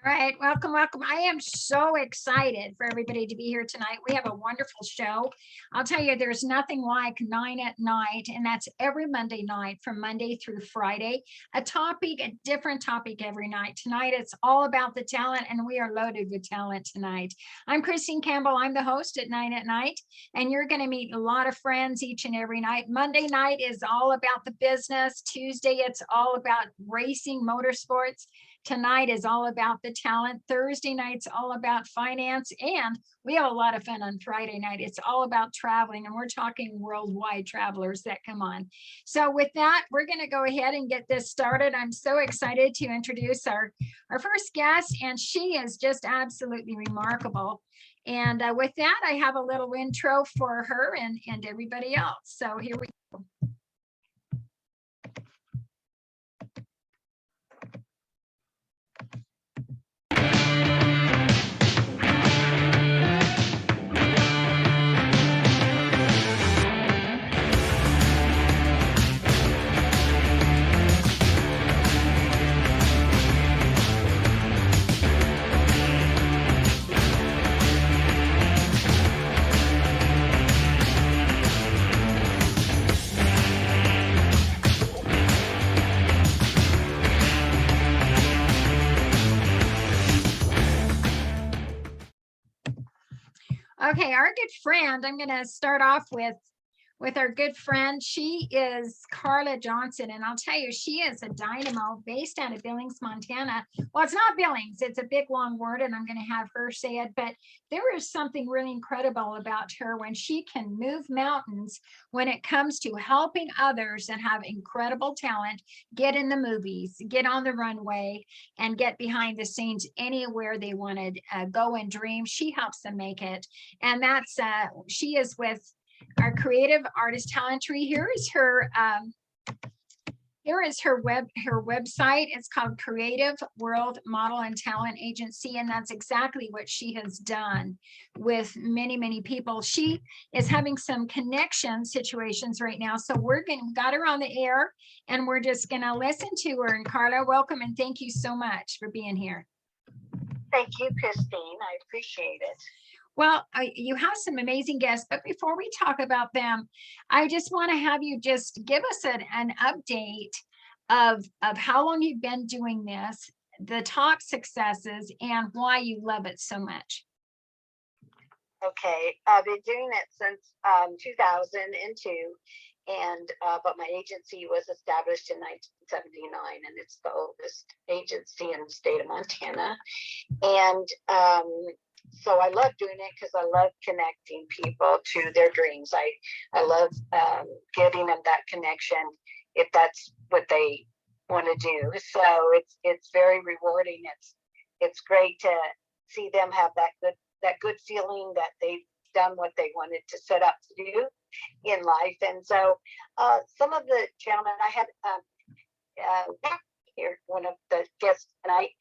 All right, welcome, welcome. I am so excited for everybody to be here tonight. We have a wonderful show. I'll tell you, there's nothing like 9 at Night, and that's every Monday night from Monday through Friday. A topic, a different topic every night. Tonight, it's all about the talent, and we are loaded with talent tonight. I'm Christine Campbell. I'm the host at 9 at Night, and you're going to meet a lot of friends each and every night. Monday night is all about the business. Tuesday, it's all about racing, motorsports. Tonight is all about the talent. Thursday night's all about finance, and we have a lot of fun on Friday night. It's all about traveling, and we're talking worldwide travelers that come on. So with that, we're going to go ahead and get this started. I'm so excited to introduce our first guest, and she is just absolutely remarkable. And with that, I have a little intro for her and everybody else. So here we go. Okay, our good friend, I'm going to start off with our good friend. She is Karla Johnson, and I'll tell you, she is a dynamo based out of Billings, Montana. Well, it's not Billings, it's a big long word, and I'm going to have her say it, but there is something really incredible about her when she can move mountains when it comes to helping others that have incredible talent get in the movies, get on the runway, and get behind the scenes anywhere they want to go and dream. She helps them make it, and that's she is with our creative artist talent tree. Here is her website. It's called Creative World Model and Talent Agency, and that's exactly what she has done with many people. She is having some connection situations right now, so got her on the air, and we're just gonna listen to her. And Karla, welcome, and thank you so much for being here. Thank you, Christine. I appreciate it. Well, you have some amazing guests, but before we talk about them, I just want to have you just give us an update of how long you've been doing this, the top successes, and why you love it so much. Okay, I've been doing it since 2002, and but my agency was established in 1979, and it's the oldest agency in the state of Montana. And so I love doing it because I love connecting people to their dreams. I love getting them that connection if that's what they want to do. So it's very rewarding. It's great to see them have that good feeling that they've done what they wanted to set up to do in life. And so some of the gentlemen I had here, one of the guests tonight,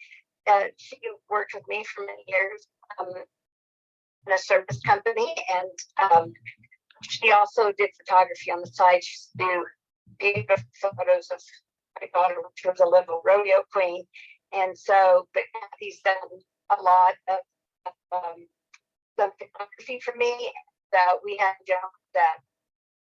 she worked with me for many years in a service company, and she also did photography on the side. She used to do beautiful photos of my daughter, which was a little rodeo queen. And so, but Kathy's done a lot of some photography for me. That we had a gentleman that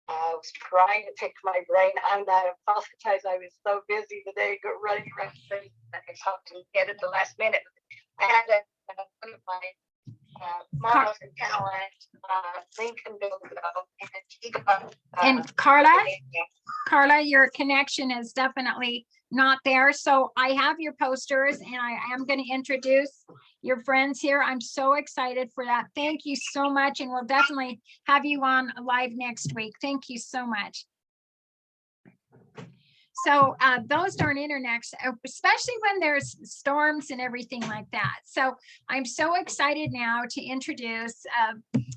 was trying to pick my brain. I apologize. I was so busy today, running around things that I talked to get at the last minute. I had one of my models and talent, Lincoln Bilko, and she got. And Karla, your connection is definitely not there. So I have your posters, and I am going to introduce your friends here. I'm so excited for that. Thank you so much. And we'll definitely have you on live next week. Thank you so much. So those darn internets, especially when there's storms and everything like that. So I'm so excited now to introduce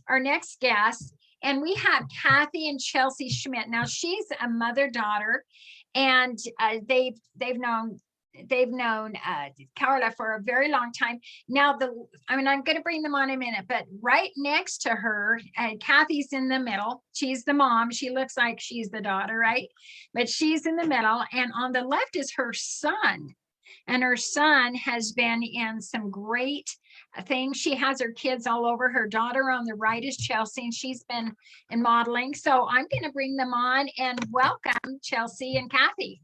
our next guest. And we have Kathy and Chelsea Schmidt. Now she's a mother-daughter, and they've known Karla for a very long time. Now, I'm going to bring them on in a minute, but right next to her, Kathy's in the middle. She's the mom. She looks like she's the daughter, right? But she's in the middle. And on the left is her son. and her son has been in some great things. She has her kids all over. Her daughter on the right is Chelsea, and she's been in modeling. So I'm going to bring them on and welcome Chelsea and Kathy.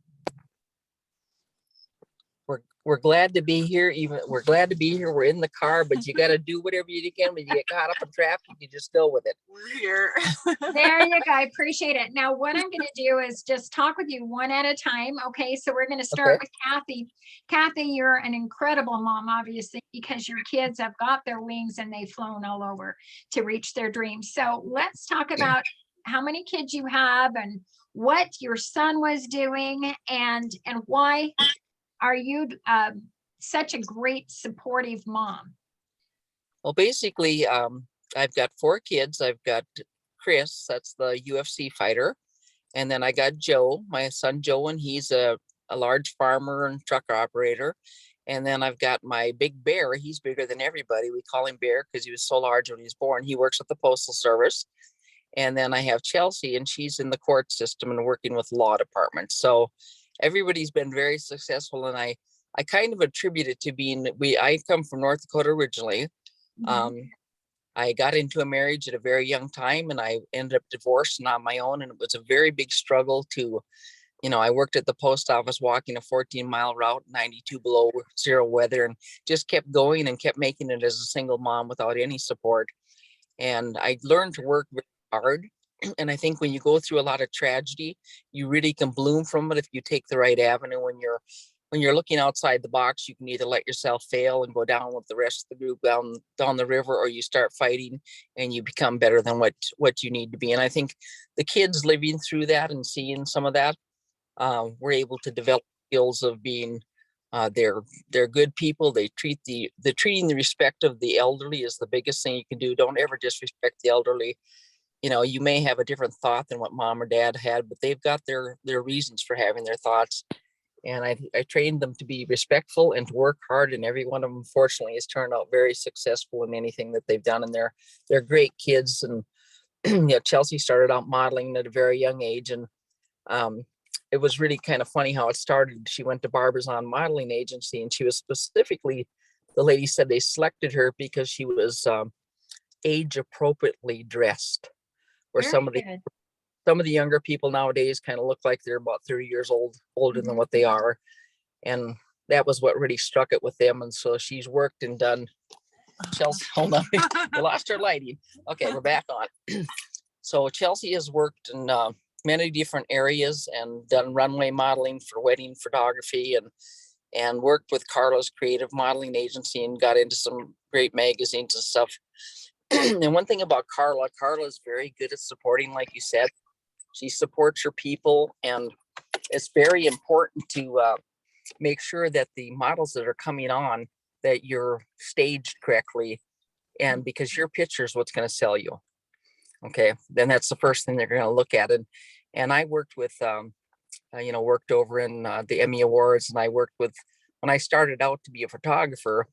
We're glad to be here. We're glad to be here. We're in the car, but you got to do whatever you can. When you get caught up in traffic, you just go with it. We're here. There you go. I appreciate it. Now, what I'm going to do is just talk with you one at a time. Okay, so we're going to start with Kathy. Kathy, you're an incredible mom, obviously, because your kids have got their wings and they've flown all over to reach their dreams. So let's talk about how many kids you have and what your son was doing, and why are you such a great supportive mom? Well, basically, I've got 4 kids. I've got Chris, that's the UFC fighter. And then I got Joe, my son Joe, and he's a large farmer and truck operator. And then I've got my big bear. He's bigger than everybody. We call him Bear because he was so large when he was born. He works at the Postal Service. And then I have Chelsea, and she's in the court system and working with law departments. So everybody's been very successful. And I kind of attribute it to I come from North Dakota originally. I got into a marriage at a very young time, and I ended up divorced and on my own. And it was a very big struggle to, I worked at the post office walking a 14-mile route, 92 below zero weather, and just kept going and kept making it as a single mom without any support. And I learned to work very hard. And I think when you go through a lot of tragedy, you really can bloom from it if you take the right avenue. When you're looking outside the box, you can either let yourself fail and go down with the rest of the group down the river, or you start fighting and you become better than what you need to be. And I think the kids living through that and seeing some of that, we're able to develop skills of being they're good people. They treating the respect of the elderly is the biggest thing you can do. Don't ever disrespect the elderly. You may have a different thought than what mom or dad had, but they've got their reasons for having their thoughts. And I trained them to be respectful and to work hard. And every one of them, fortunately, has turned out very successful in anything that they've done. And they're great kids. And Chelsea started out modeling at a very young age. And it was really kind of funny how it started. She went to Barbizon Modeling Agency, and she was specifically, the lady said they selected her because she was age appropriately dressed. Where some of the younger people nowadays kind of look like they're about 30 years older than what they are. And that was what really struck it with them. And so she's worked and done. Chelsea, hold on, you lost her lighting. Okay, we're back on. So Chelsea has worked in many different areas and done runway modeling for wedding photography, and worked with Karla's creative modeling agency and got into some great magazines and stuff. And one thing about Karla is very good at supporting, like you said. She supports her people, and it's very important to make sure that the models that are coming on, that you're staged correctly, and because your picture is what's going to sell you. Okay, then that's the first thing they're going to look at. And I worked with, worked over in the Emmy Awards, and I worked with, when I started out to be a photographer,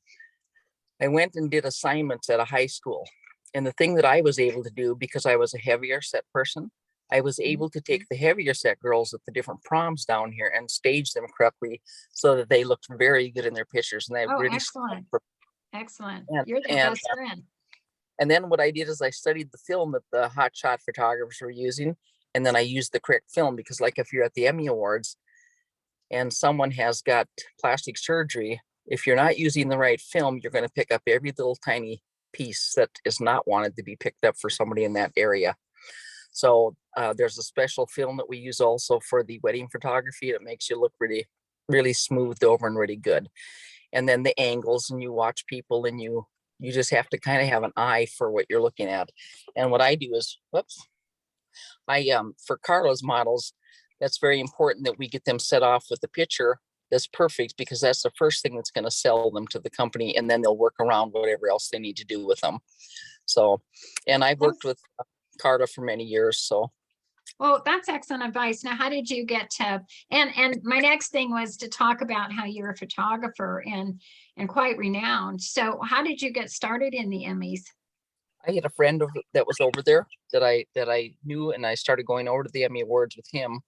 I went and did assignments at a high school. And the thing that I was able to do, because I was a heavier set person, I was able to take the heavier set girls at the different proms down here and stage them correctly so that they looked very good in their pictures. And they really excellent. Excellent. And, You're the best friend. And then what I did is I studied the film that the hotshot photographers were using. And then I used the correct film, because like if you're at the Emmy Awards and someone has got plastic surgery, if you're not using the right film, you're going to pick up every little tiny piece that is not wanted to be picked up for somebody in that area. So there's a special film that we use also for the wedding photography that makes you look really, really smoothed over and really good. And then the angles, and you watch people, and you just have to kind of have an eye for what you're looking at. And what I do is, for Karla's models, that's very important that we get them set off with the picture that's perfect, because that's the first thing that's going to sell them to the company, and then they'll work around whatever else they need to do with them. So, and I've worked with Karla for many years. So, well, that's excellent advice. Now, how did you get to, and my next thing was to talk about how you're a photographer and quite renowned. So how did you get started in the Emmys? I had a friend that was over there that I knew, and I started going over to the Emmy Awards with him.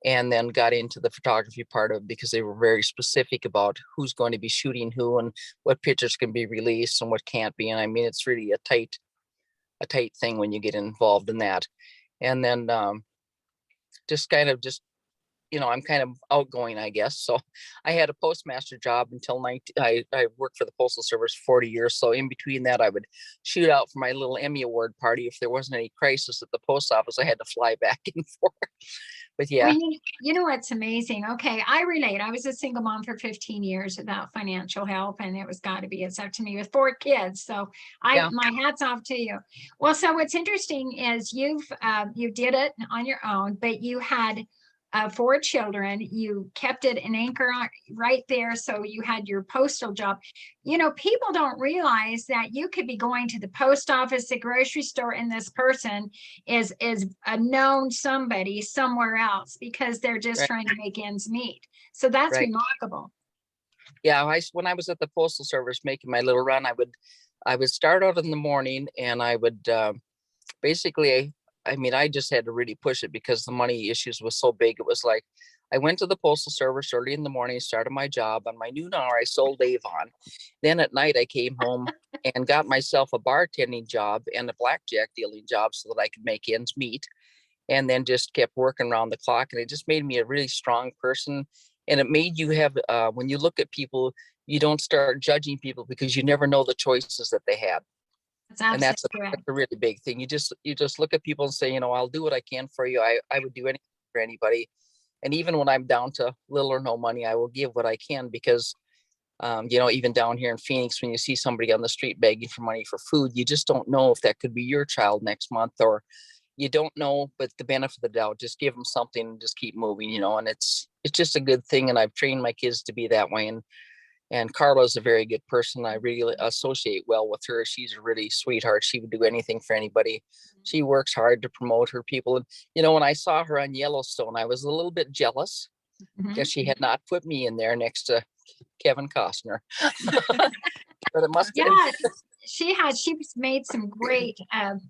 and then got into the photography part of it because they were very specific about who's going to be shooting who and what pictures can be released and what can't be. And I mean, it's really a tight thing when you get involved in that. And then I'm kind of outgoing, I guess. So I had a postmaster job until I worked for the Postal Service for 40 years. So in between that, I would shoot out for my little Emmy Award party. If there wasn't any crisis at the post office, I had to fly back and forth. But yeah. Well, you know what's amazing? Okay, I relate. I was a single mom for 15 years without financial help, and it's up to me with 4 kids. So Yeah. my hat's off to you. Well, so what's interesting is you did it on your own, but you had 4 children. You kept it an anchor right there. So you had your postal job. People don't realize that you could be going to the post office, the grocery store, and this person is a known somebody somewhere else because they're just Right. trying to make ends meet. So that's Right. remarkable. Yeah, when I was at the Postal Service making my little run, I would start out in the morning, and I would basically, I mean, I just had to really push it because the money issues was so big. It was like I went to the Postal Service early in the morning, started my job. On my noon hour, I sold Avon. Then at night, I came home and got myself a bartending job and a blackjack dealing job so that I could make ends meet. And then just kept working around the clock. And it just made me a really strong person. And it made you have, when you look at people, you don't start judging people because you never know the choices that they have. That's And that's absolutely correct. a really big thing. You just look at people and say, I'll do what I can for you. I would do anything for anybody. And even when I'm down to little or no money, I will give what I can because, even down here in Phoenix, when you see somebody on the street begging for money for food, you just don't know if that could be your child next month, or you don't know, but the benefit of the doubt, just give them something and just keep moving, and it's just a good thing. And I've trained my kids to be that way. And Karla is a very good person. I really associate well with her. She's a really sweetheart. She would do anything for anybody. She works hard to promote her people. And, when I saw her on Yellowstone, I was a little bit jealous Mhm. because she had not put me in there next to Kevin Costner. But it must have. Yeah, she's made some great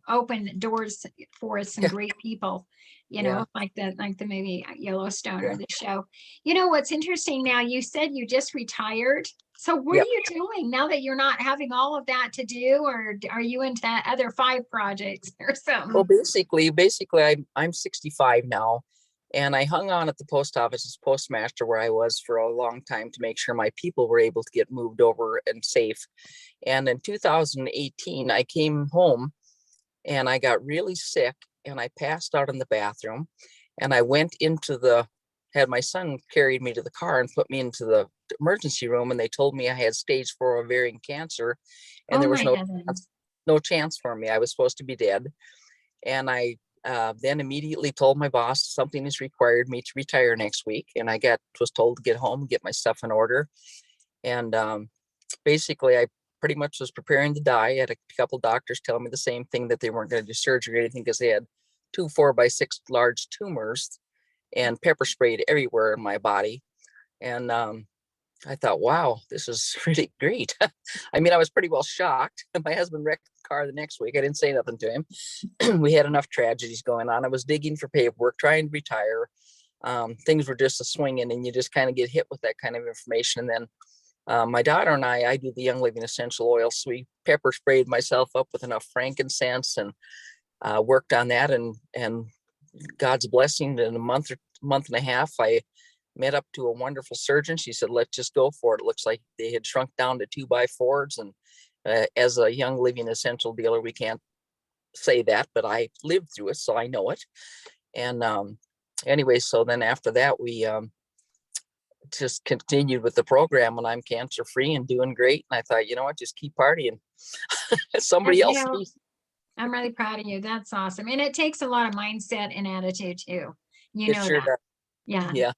open doors for some great people, Yeah. like the movie Yellowstone or Yeah. the show. What's interesting now, you said you just retired. So what Yep. are you doing now that you're not having all of that to do, or are you into that other 5 projects or something? Well, basically, I'm 65 now, and I hung on at the post office as postmaster where I was for a long time to make sure my people were able to get moved over and safe. And in 2018, I came home and I got really sick and I passed out in the bathroom, and I went had my son carried me to the car and put me into the emergency room, and they told me I had stage 4 ovarian cancer, and Oh there my was heavens. no chance for me. I was supposed to be dead. And I then immediately told my boss something has required me to retire next week. And I was told to get home, get my stuff in order. And basically, I pretty much was preparing to die. I had a couple doctors tell me the same thing, that they weren't going to do surgery or anything because they had 2 4x6 large tumors and pepper sprayed everywhere in my body. And I thought, wow, this is really great. I mean, I was pretty well shocked. My husband wrecked the car the next week. I didn't say nothing to him. We had enough tragedies going on. I was digging for paperwork, trying to retire. Things were just a swinging, and you just kind of get hit with that kind of information. And then my daughter and I do the Young Living essential oil. So we pepper sprayed myself up with enough frankincense and worked on that. And God's blessing, in a month and a half, I met up to a wonderful surgeon. She said, let's just go for it. It looks like they had shrunk down to 2x4s. And as a Young Living essential dealer, we can't say that, but I lived through it, so I know it. And anyway, so then after that, we just continued with the program, and I'm cancer free and doing great. And I thought, what, just keep partying. Somebody else needs. I'm really proud of you. That's awesome. And it takes a lot of mindset and attitude too. It sure That. does. Yeah. Yeah.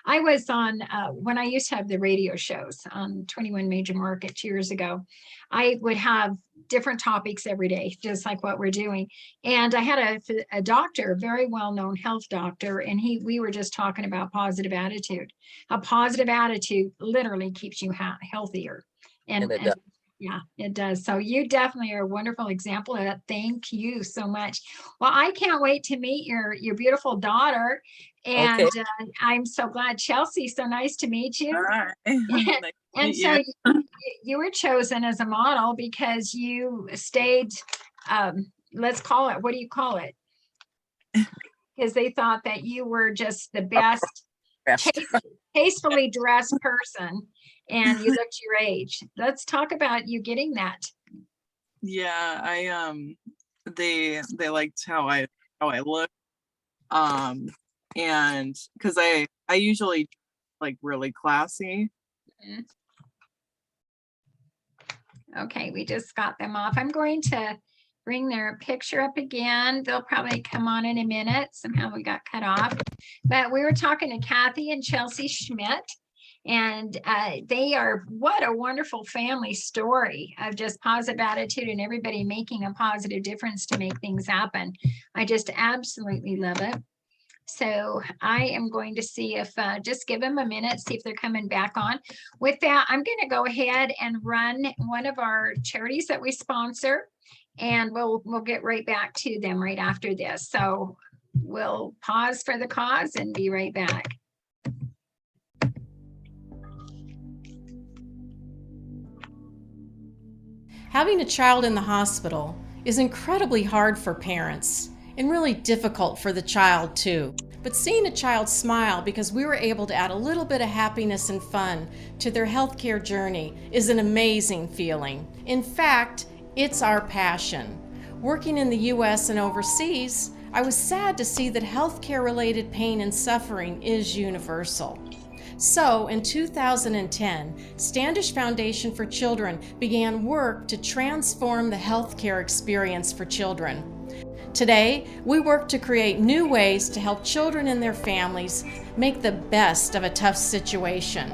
I was on, when I used to have the radio shows on 21 Major Markets years ago, I would have different topics every day, just like what we're doing. And I had a doctor, a very well-known health doctor, and we were just talking about positive attitude. A positive attitude literally keeps you healthier. And it And does. Yeah, it does. So you definitely are a wonderful example of that. Thank you so much. Well, I can't wait to meet your beautiful daughter. Okay. And I'm so glad, Chelsea, so nice to meet you. Hi. Nice to And meet so you. you were chosen as a model because you stayed, let's call it, what do you call it? Because they thought that you were just the best, Rest. tastefully dressed person, and you looked your age. Let's talk about you getting that. Yeah, they liked how I look. And because I usually like really classy. Okay, we just got them off. I'm going to bring their picture up again. They'll probably come on in a minute. Somehow we got cut off. But we were talking to Kathy and Chelsea Schmidt, and they are, what a wonderful family story of just positive attitude and everybody making a positive difference to make things happen. I just absolutely love it. So I am going to see if, just give them a minute, see if they're coming back on. With that, I'm going to go ahead and run one of our charities that we sponsor, and we'll get right back to them right after this. So we'll pause for the cause and be right back. Having a child in the hospital is incredibly hard for parents and really difficult for the child too. But seeing a child smile because we were able to add a little bit of happiness and fun to their healthcare journey is an amazing feeling. In fact, it's our passion. Working in the US and overseas, I was sad to see that healthcare-related pain and suffering is universal. So in 2010, Standish Foundation for Children began work to transform the healthcare experience for children. Today, we work to create new ways to help children and their families make the best of a tough situation.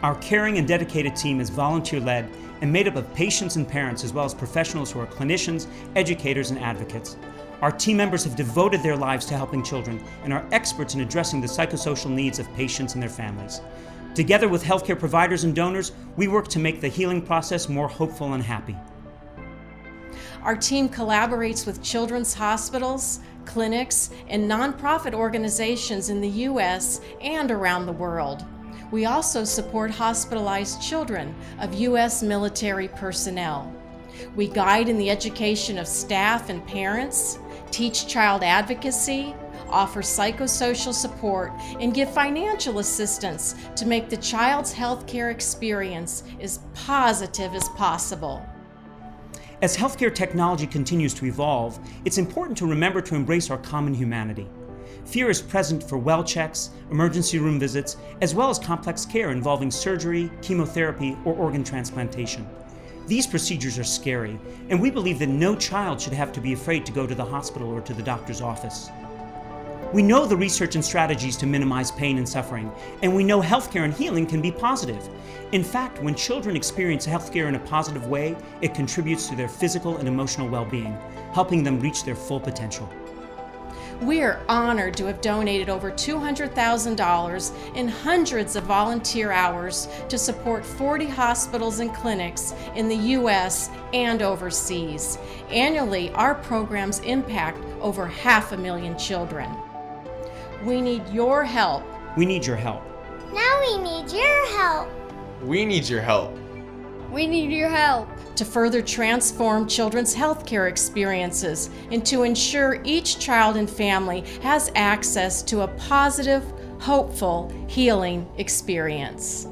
Our caring and dedicated team is volunteer-led and made up of patients and parents, as well as professionals who are clinicians, educators, and advocates. Our team members have devoted their lives to helping children and are experts in addressing the psychosocial needs of patients and their families. Together with healthcare providers and donors, we work to make the healing process more hopeful and happy. Our team collaborates with children's hospitals, clinics, and nonprofit organizations in the U.S. and around the world. We also support hospitalized children of U.S. military personnel. We guide in the education of staff and parents, teach child advocacy, offer psychosocial support, and give financial assistance to make the child's healthcare experience as positive as possible. As healthcare technology continues to evolve, it's important to remember to embrace our common humanity. Fear is present for well checks, emergency room visits, as well as complex care involving surgery, chemotherapy, or organ transplantation. These procedures are scary, and we believe that no child should have to be afraid to go to the hospital or to the doctor's office. We know the research and strategies to minimize pain and suffering, and we know healthcare and healing can be positive. In fact, when children experience healthcare in a positive way, it contributes to their physical and emotional well-being, helping them reach their full potential. We are honored to have donated over $200,000 in hundreds of volunteer hours to support 40 hospitals and clinics in the U.S. and overseas. Annually, our programs impact over 500,000 children. We need your help. We need your help. Now we need your help. We need your help. We need your help. To further transform children's healthcare experiences and to ensure each child and family has access to a positive, hopeful, healing experience.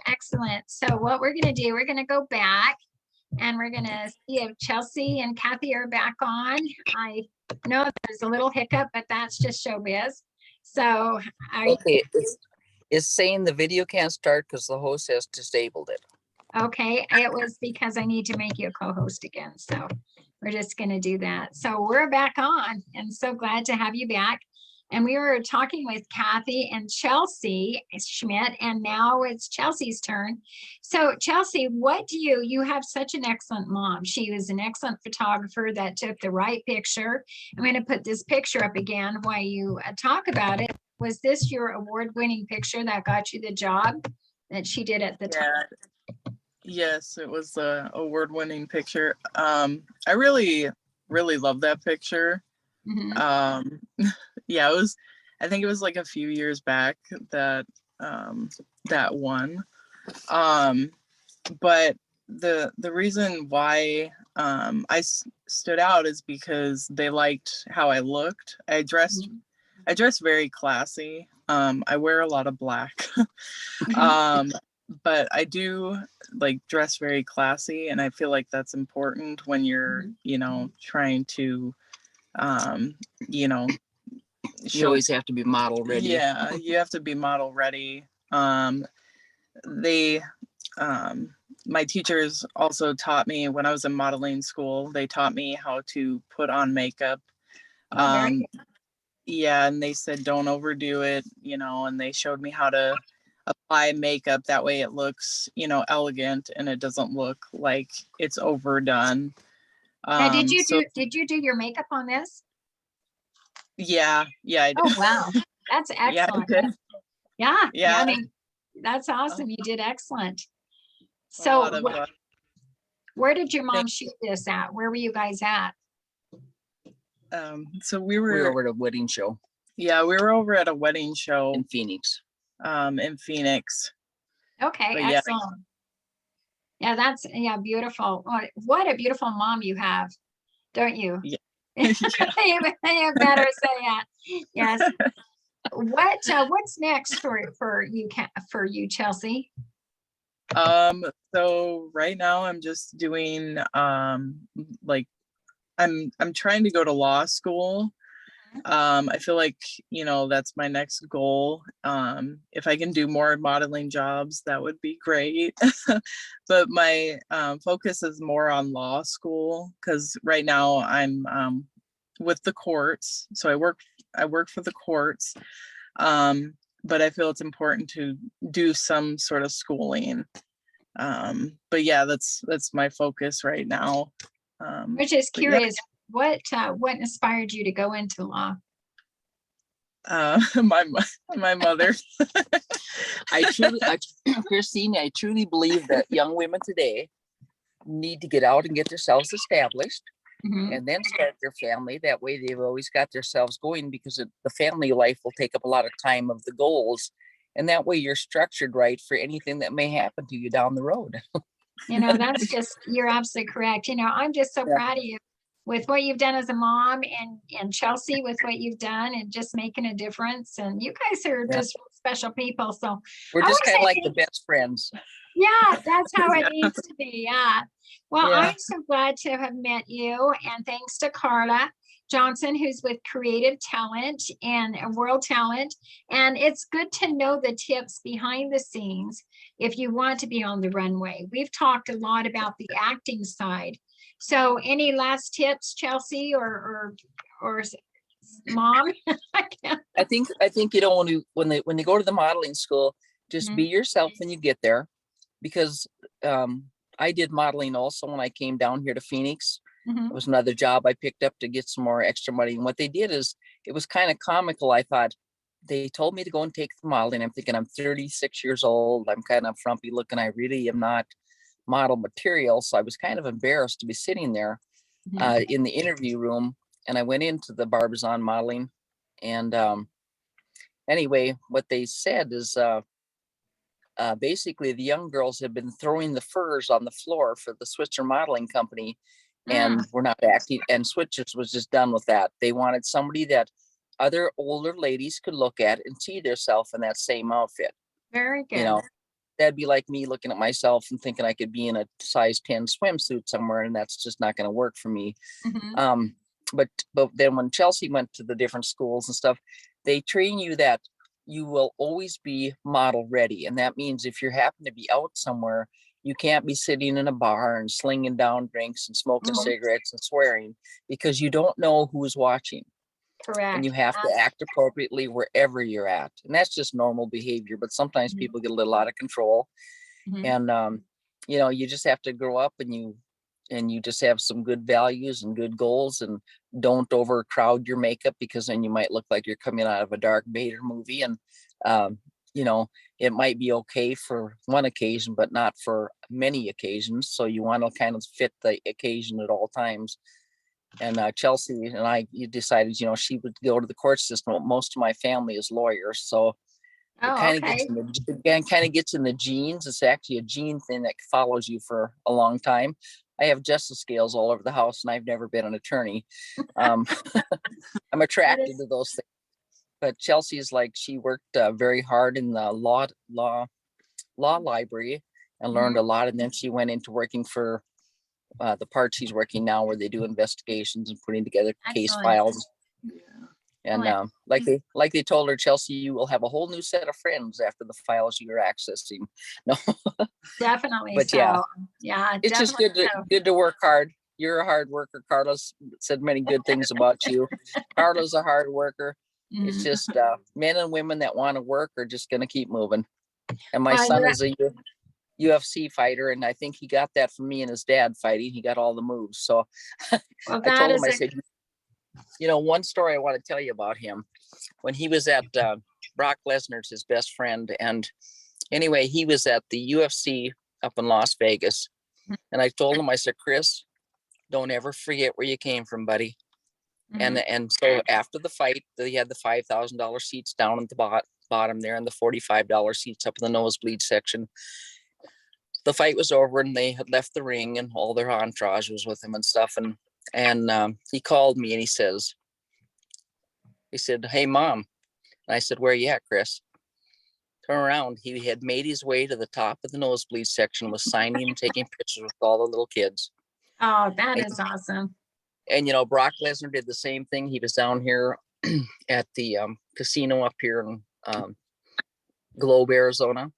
Excellent. So what we're going to do, we're going to go back and we're going to see if Chelsea and Kathy are back on. I know there's a little hiccup, but that's just showbiz. So Okay, it's saying the video can't start because the host has disabled it. okay, it was because I need to make you a co-host again. So we're just going to do that. So we're back on and so glad to have you back. And we were talking with Kathy and Chelsea Schmidt, and now it's Chelsea's turn. So Chelsea, what do you have such an excellent mom. She was an excellent photographer that took the right picture. I'm going to put this picture up again while you talk about it. was this your award-winning picture that got you the job that she did at the time? Yeah. Yes, it was a award-winning picture. I really, really love that picture. Mhm. Yeah, it was, I think it was like a few years back that that won. But the reason why stood out is because they liked how I looked. I dressed very classy. I wear a lot of black. But I do like dress very classy, and I feel like that's important when you're, you know, trying to you know, You always have to be model ready. yeah, you have to be model ready. They my teachers also taught me when I was in modeling school, they taught me how to put on makeup. Oh, very good. Yeah, and they said don't overdo it, you know, and they showed me how to apply makeup that way it looks, you know, elegant and it doesn't look like it's overdone. Now, did you So do your makeup on this? yeah, I did. Oh, wow. That's Yeah, I excellent. did. Yeah, I Yeah, mean, that's awesome. You did excellent. a So lot of where did your mom thank- shoot this at? Where were you guys at? so we We were were, over at a wedding show yeah, we were over at a wedding show in Phoenix. in Phoenix. Okay, But yeah. excellent. Yeah, that's, yeah, beautiful. What a beautiful mom you have, don't you? Yeah. You better say that. Yes. What's next for you, Chelsea? So right now I'm just doing like I'm trying to go to law school. I feel like, you know, that's my next goal. If I can do more modeling jobs, that would be great. But my focus is more on law school because right now I'm with the courts. So I work for the courts. But I feel it's important to do some sort of schooling. But yeah, that's my focus right now. Which is but yeah. curious, what inspired you to go into law? My mother. Christine, I truly believe that young women today need to get out and get themselves established Mhm. and then start their family. That way they've always got themselves going because the family life will take up a lot of time of the goals. And that way you're structured right for anything that may happen to you down the road. You know, that's just, you're absolutely correct. You know, I'm just so Yeah. proud of you with what you've done as a mom, and Chelsea with what you've done and just making a difference. And you guys are Yeah. just special people. So We're I just wanna kind of say like the thank- best friends. yeah, that's how it Yeah. needs to be. Yeah. Well, Yeah. I'm so glad to have met you. And thanks to Karla Johnson, who's with Creative Talent and World Talent. And it's good to know the tips behind the scenes if you want to be on the runway. We've talked a lot about the acting side. So any last tips, Chelsea or mom? I think you don't want to when they go to the modeling school, just be yourself when you get there, because I did modeling also when I came down here to Phoenix. Mhm. It was another job I picked up to get some more extra money. And what they did is it was kind of comical. I thought they told me to go and take the modeling. I'm thinking I'm 36 years old. I'm kind of frumpy looking. I really am not model material. So I was kind of embarrassed to be sitting there in the interview room. And I went into the Barbizon modeling. And anyway, what they said is basically the young girls had been throwing the furs on the floor for the Switzer modeling company. And we're not acting, and Switchers was just done with that. They wanted somebody that other older ladies could look at and see themselves in that same outfit. Very good. You know, that'd be like me looking at myself and thinking I could be in a size 10 swimsuit somewhere, and that's just not going to work for me. Mhm. But then when Chelsea went to the different schools and stuff, they train you that you will always be model ready. And that means if you happen to be out somewhere, you can't be sitting in a bar and slinging down drinks and smoking cigarettes and swearing, because you don't know who's watching. Correct. And you have to act appropriately wherever you're at. And that's just normal behavior. But sometimes people get a little out of control. Mhm. And, you know, you just have to grow up and you you just have some good values and good goals, and don't overcrowd your makeup, because then you might look like you're coming out of a Darth Vader movie. And you know, it might be okay for one occasion, but not for many occasions. So you want to kind of fit the occasion at all times. And Chelsea and I, you decided, you know, she would go to the court system. Most of my family is lawyers, so it Oh, kind of okay. gets in the genes. It's actually a gene thing that follows you for a long time. I have justice scales all over the house, and I've never been an attorney. I'm attracted to those things. But Chelsea's like, she worked very hard in the law library and learned a lot, and then she went into working for the part she's working now, where they do investigations and putting together case Excellent. files. Yeah. And Excellent. like they told her, Chelsea, you will have a whole new set of friends after the files you're accessing. No, Definitely. but So yeah, yeah, it's just definitely. So. good to work hard. You're a hard worker. Carla's said many good things about you. Carla's a hard worker. It's Mhm. just men and women that want to work are just going to keep moving. And my Well, son you're- is a UFC fighter, and I think he got that from me and his dad fighting. He got all the moves. So well, I that told him, is I a- said, you know, one story I want to tell you about him. When he was at Brock Lesnar's his best friend, and anyway, he was at the UFC up in Las Vegas, and I told him, I said, Chris, don't ever forget where you came from, buddy. Mhm. And so after the fight, they had the $5,000 seats down at the bottom there, and the $45 seats up in the nosebleed section. The fight was over, and they had left the ring, and all their entourage was with him and stuff. And he called me, and he said, hey, Mom. And I said, where are you at, Chris? Turn around. He had made his way to the top of the nosebleed section, was signing and taking pictures with all the little kids. Oh, that is awesome. And, you know, Brock Lesnar did the same thing. He was down here at the casino up here in Globe, Arizona.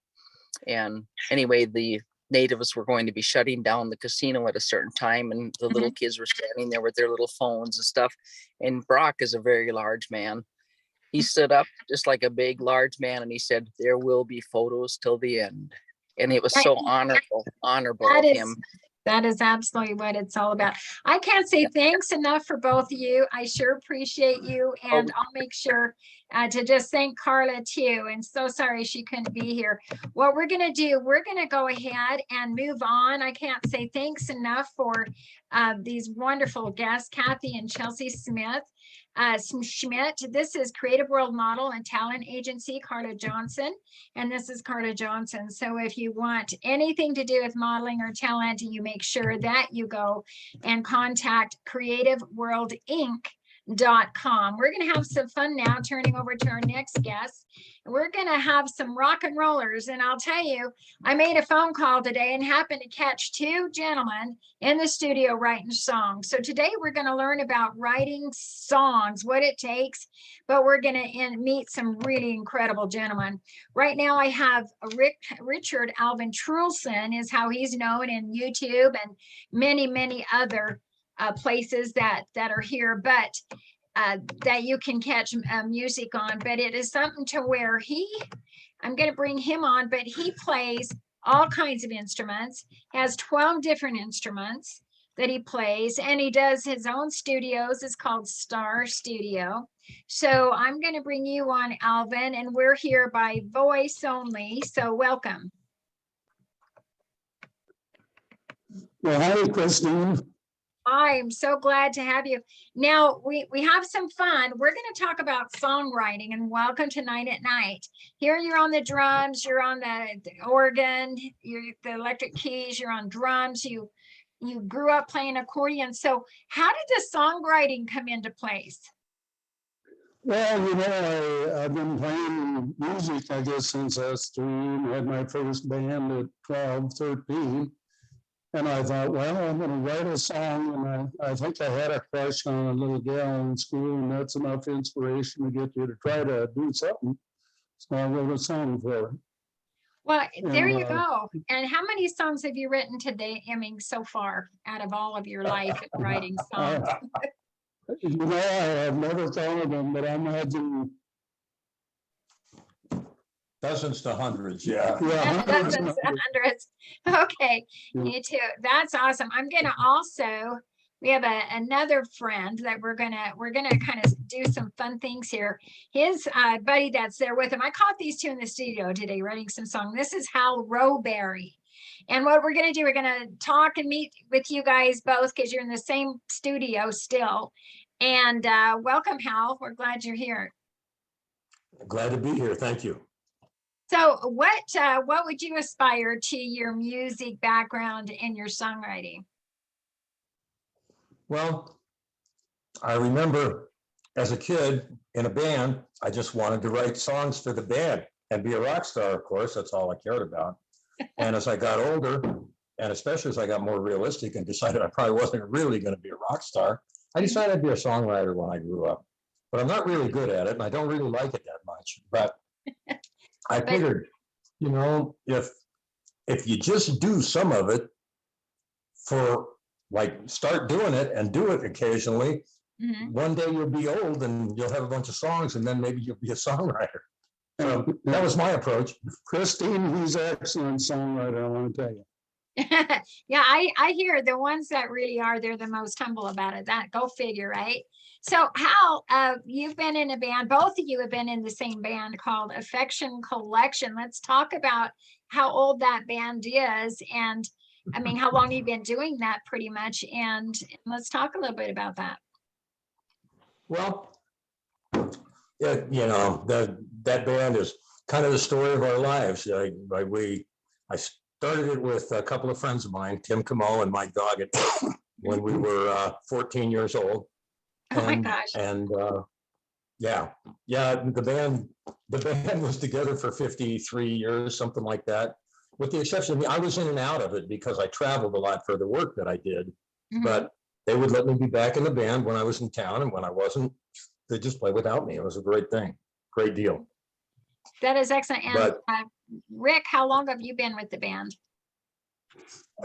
And anyway, the natives were going to be shutting down the casino at a certain time, and the little kids were standing there with their little phones and stuff. And Brock is a very large man. He stood up just like a big, large man, and he said, there will be photos till the end. And it was so honorable of him. That is absolutely what it's all about. I can't say thanks enough for both of you. I sure appreciate you, and I'll make sure to just thank Karla too. And so sorry she couldn't be here. What we're going to do, we're going to go ahead and move on. I can't say thanks enough for these wonderful guests, Kathy and Chelsea Smith. Schmidt. This is Creative World Model and Talent Agency, Karla Johnson, and this is Karla Johnson. So if you want anything to do with modeling or talent, you make sure that you go and contact creativeworldinc.com. We're going to have some fun now, turning over to our next guest. We're going to have some rock and rollers. And I'll tell you, I made a phone call today and happened to catch two gentlemen in the studio writing songs. So today we're going to learn about writing songs, what it takes, but we're going to meet some really incredible gentlemen. Right now I have Richard Alvin Trulson is how he's known in YouTube and many, many other places that are here, but that you can catch music on. But it is something to where I'm going to bring him on, but he plays all kinds of instruments, has 12 different instruments that he plays, and he does his own studios. It's called Star Studio. So I'm going to bring you on, Alvin, and we're here by voice only. So welcome. Well, hi, Christine. I'm so glad to have you. Now, we have some fun. We're going to talk about songwriting, and welcome to 9atNight. Here you're on the drums, you're on the organ, you're the electric keys, you're on drums, you grew up playing accordion. So how did the songwriting come into place? Well, I've been playing music, I guess, since I was 3, and had my first band at 12, 13. And I thought, well, I'm going to write a song. And I think I had a crush on a little gal in school, and that's enough inspiration to get you to try to do something. So I wrote a song for her. Well, there you go. And how many songs have you written today, so far, out of all of your life in writing songs? I have never thought of them, but I imagine Dozens to hundreds, yeah. Yeah, hundreds and Dozens, hundreds. hundreds. Okay, Yeah. you too. That's awesome. I'm gonna also, we have another friend that we're gonna kind of do some fun things here. His buddy that's there with him. I caught these two in the studio today writing some song. This is Hal Rowberry. And what we're gonna do, we're gonna talk and meet with you guys both because you're in the same studio still. And welcome, Hal. We're glad you're here. Glad to be here. Thank you. So what would you aspire to your music background and your songwriting? Well, I remember as a kid in a band, I just wanted to write songs for the band and be a rock star, of course. That's all I cared about. And as I got older, and especially as I got more realistic and decided I probably wasn't really going to be a rock star, I decided I'd be a songwriter when I grew up. But I'm not really good at it, and I don't really like it that much. But I figured, you know, if you just do some of it for like start doing it and do it occasionally, one day you'll be old and you'll have a bunch of songs and then maybe you'll be a songwriter. So that was my approach. Christine, he's an excellent songwriter, I want to tell you. Yeah, I hear the ones that really are, they're the most humble about it. That go figure, right? So Hal, you've been in a band, both of you have been in the same band called Affection Collection. Let's talk about how old that band is and I mean, how long you've been doing that pretty much. And let's talk a little bit about that. Well, yeah, you know, that band is kind of the story of our lives. I started it with a couple of friends of mine, Tim Camo and Mike Doggett, when we were 14 years old. Oh my gosh. And yeah, the band was together for 53 years, something like that. With the exception of me, I was in and out of it because I traveled a lot for the work that I did. But they would let me be back in the band when I was in town, and when I wasn't, they just play without me. It was a great thing, great deal. That is excellent. And Rick, how long have you been with the band?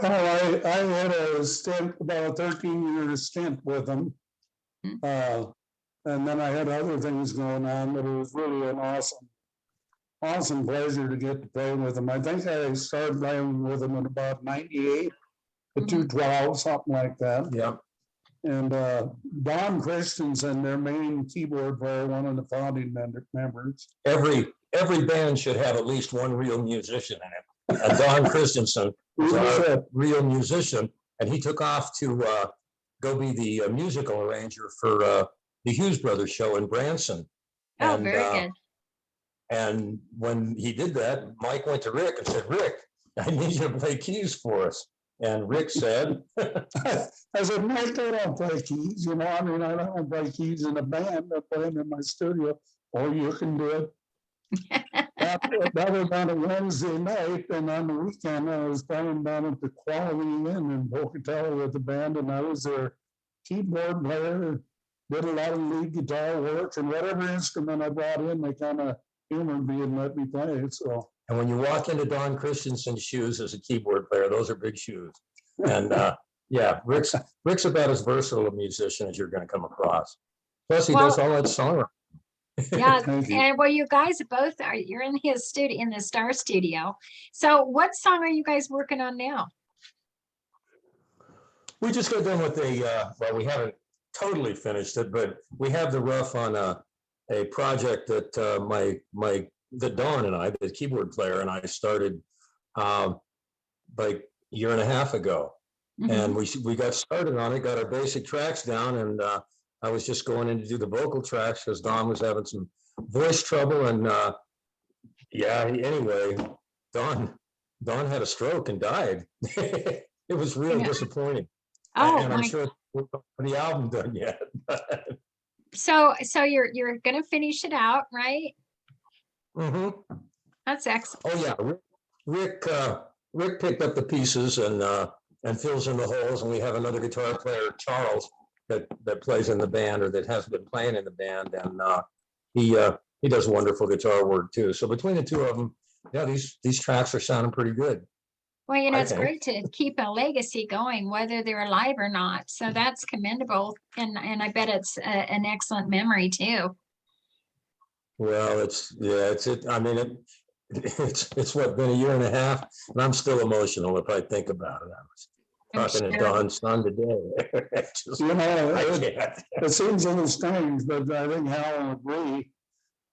Oh, I had a stint, about a 13-year stint with them. And then I had other things going on, but it was really an awesome pleasure to get to play with them. I think I started playing with them in about 98, the 212, something like that. Yeah. And Don Christensen, their main keyboard player, one of the founding members. Every band should have at least one real musician in it. And Don Christensen was our real musician, and he took off to go be the musical arranger for the Hughes Brothers show in Branson. Oh, and, very good. And when he did that, Mike went to Rick and said, "Rick, I need you to play keys for us." And Rick said, I said, "Mike, I don't play keys. You know, I mean, I don't play keys in a band. I play them in my studio. Or you can do it." That was on a Wednesday night, and on the weekend, I was playing down at the Quality Inn in Pocatello with the band, and I was their keyboard player, did a lot of lead guitar work, and whatever instrument I brought in, they kind of humored me and let me play it. So. And when you walk into Don Christensen's shoes as a keyboard player, those are big shoes. And yeah, Rick's about as versatile a musician as you're going to come across. Plus, he does all that songwriting. Yeah, and well, you guys both are. You're in his studio, in the Star Studio. So, what song are you guys working on now? We just got done with well, we haven't totally finished it, but we have the rough on a project that that Dawn and I, the keyboard player, and I started like a year and a half ago. And we got started on it, got our basic tracks down, and I was just going in to do the vocal tracks because Dawn was having some voice trouble, and yeah, anyway, Dawn had a stroke and died. It was really disappointing. Oh, and I'm sure the album done yet. So you're gonna finish it out, right? That's excellent. Oh yeah, Rick picked up the pieces and fills in the holes, and we have another guitar player, Charles, that plays in the band, or that has been playing in the band, and he does wonderful guitar work too. So between the two of them, yeah, these tracks are sounding pretty good. Well, you know, it's great to keep a legacy going, whether they're alive or not. So that's commendable, and I bet it's an excellent memory too. Well, I mean, it's what, been a year and a half, and I'm still emotional if I think about it. I was I'm talking to sure. Don's son today. Just- You know, I it, can't. it seems a little strange, but I think Hal will agree.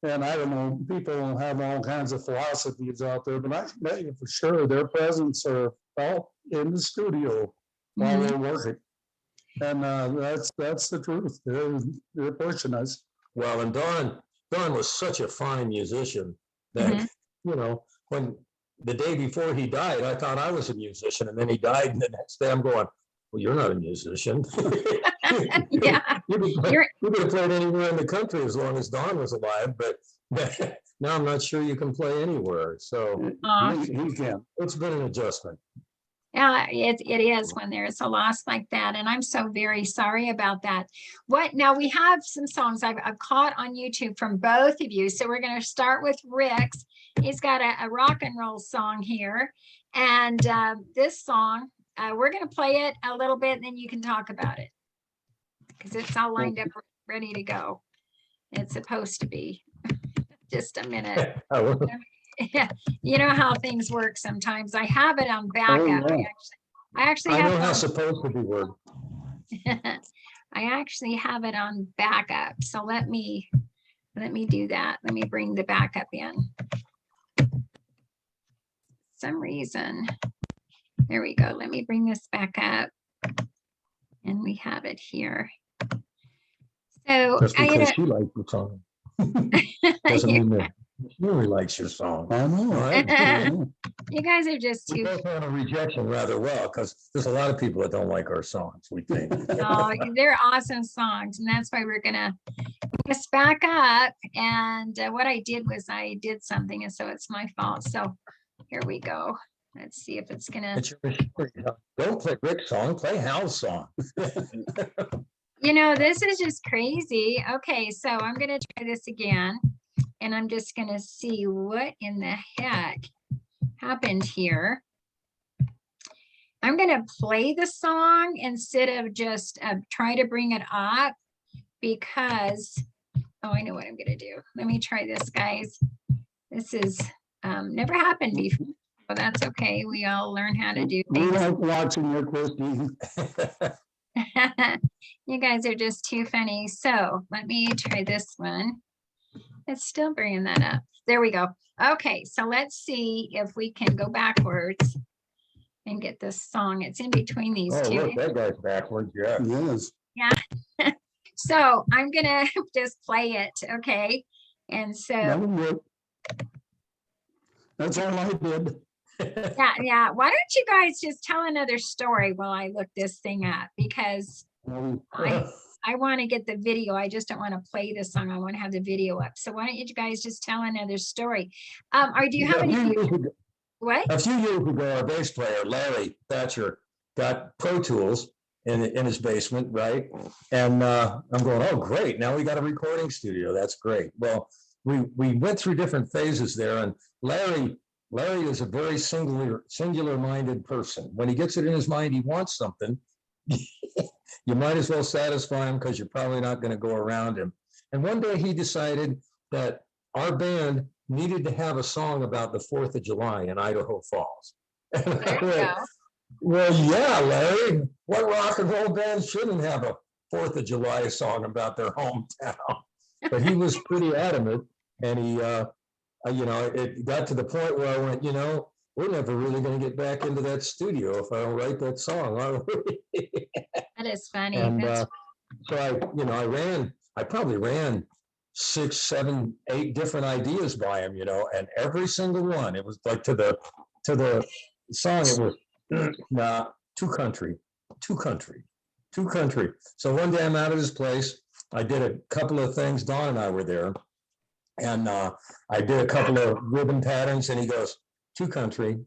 And I don't know, people have all kinds of philosophies out there, but I can tell you for sure their presence are felt in the studio while they're working. And that's the truth. They're pushing us. Well, and Don was such a fine musician that, you know, when the day before he died, I thought I was a musician, and then he died, and the next day I'm going, well, you're not a musician. Yeah. You could have played anywhere in the country as long as Don was alive, but now I'm not sure you can play anywhere. So He can. it's been an adjustment. Yeah, it is when there's a loss like that. And I'm so very sorry about that. Now we have some songs I've caught on YouTube from both of you. So we're going to start with Rick's. He's got a rock and roll song here. And this song, we're going to play it a little bit and then you can talk about it. Because it's all lined up, ready to go. It's supposed to be. Just a minute. Yeah, you know how things work sometimes. I have it on backup. yeah. I actually I have know it how on, supposed to be word. I actually have it on backup. So let me do that. Let me bring the backup in. Some reason. There we go. Let me bring this back up. And we have it here. So Just you because know, she likes the song. Doesn't mean that she really likes your song. I know. Right? you guys are just We too. both handle rejection rather well, because there's a lot of people that don't like our songs, we think. Oh, they're awesome songs, and that's why we're gonna just back up. And what I did was I did something, and so it's my fault. So here we go. Let's see if it's gonna. It's your, don't play Rick's song, play Hal's song. You know, this is just crazy. Okay, so I'm gonna try this again, and I'm just gonna see what in the heck happened here. I'm gonna play the song instead of just try to bring it up because, oh, I know what I'm gonna do. Let me try this, guys. This is never happened before. Well, that's okay. We all learn how to do We things. like watching your Christy. You guys are just too funny. So let me try this one. It's still bringing that up. There we go. Okay, so let's see if we can go backwards and get this song. It's in between these Oh, two. look, that guy's backwards, yeah. Yes. Yeah. So I'm gonna just play it, okay? And so That'll work. That's all I did. yeah. Why don't you guys just tell another story while I look this thing up? Because I want to get the video. I just don't want to play this song. I want to have the video up. So why don't you guys just tell another story? Or do you have any? What? A few years ago, our bass player, Larry Thatcher, got Pro Tools in his basement, right? And I'm going, oh, great. Now we got a recording studio. That's great. Well, we went through different phases there, and Larry is a very singular-minded person. When he gets it in his mind, he wants something. You might as well satisfy him because you're probably not going to go around him. And one day he decided that our band needed to have a song about the 4th of July in Idaho Falls. And There I you went, go. well, yeah, Larry, what rock and roll band shouldn't have a 4th of July song about their hometown? But he was pretty adamant, and he, it got to the point where I went, we're never really going to get back into that studio if I don't write that song, are we? That is funny. And That's so I probably ran 6, 7, 8 different ideas by him, and every single one, it was like to the song, it was two country. So one day I'm out of his place. I did a couple of things. Don and I were there, and I did a couple of ribbon patterns, and he goes, two country.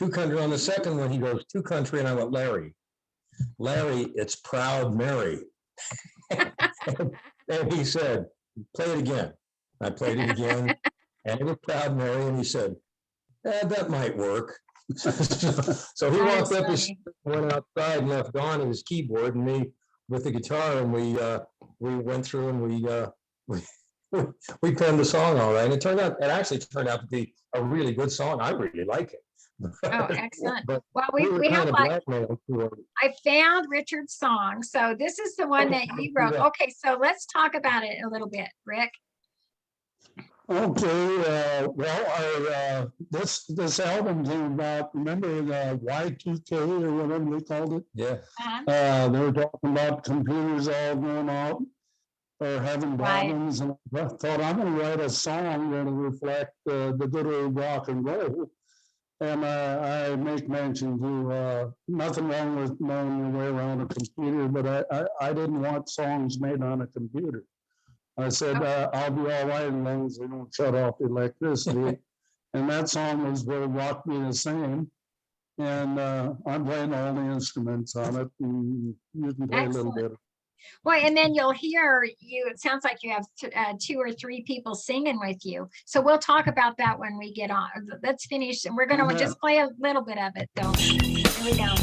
On the second one, he goes, two country, and I went, Larry, it's Proud Mary. And he said, play it again. I played it again, and it was Proud Mary, and he said, that might work. So he That walked is up, funny. went outside, and left Don and his keyboard, and me with the guitar, and we went through, and we penned the song all right. It actually turned out to be a really good song. I really like it. Oh, excellent. But Well, we were we have kind of like, blackmailed for it. I found Richard's song. So this is the one that you wrote. Yeah. Okay, so let's talk about it a little bit, Rick. Okay, well, this album came about, remember the Y2K or whatever they called it? Yeah. They were talking about computers all going out or having Right. problems, and I thought I'm gonna write a song that'll reflect the good old rock and roll. And I make mention to nothing wrong with knowing your way around a computer, but I didn't want songs made on a computer. I said, I'll be all right as long as they don't shut off the electricity. And that song was Will Rock Be the Same. And I'm playing all the instruments on it, and you can play a little Excellent. bit. Well, and then you'll hear it sounds like you have 2 or 3 people singing with you. So we'll talk about that when we get on. Let's finish. And we're going to Yeah. just play a little bit of it though. Here we go.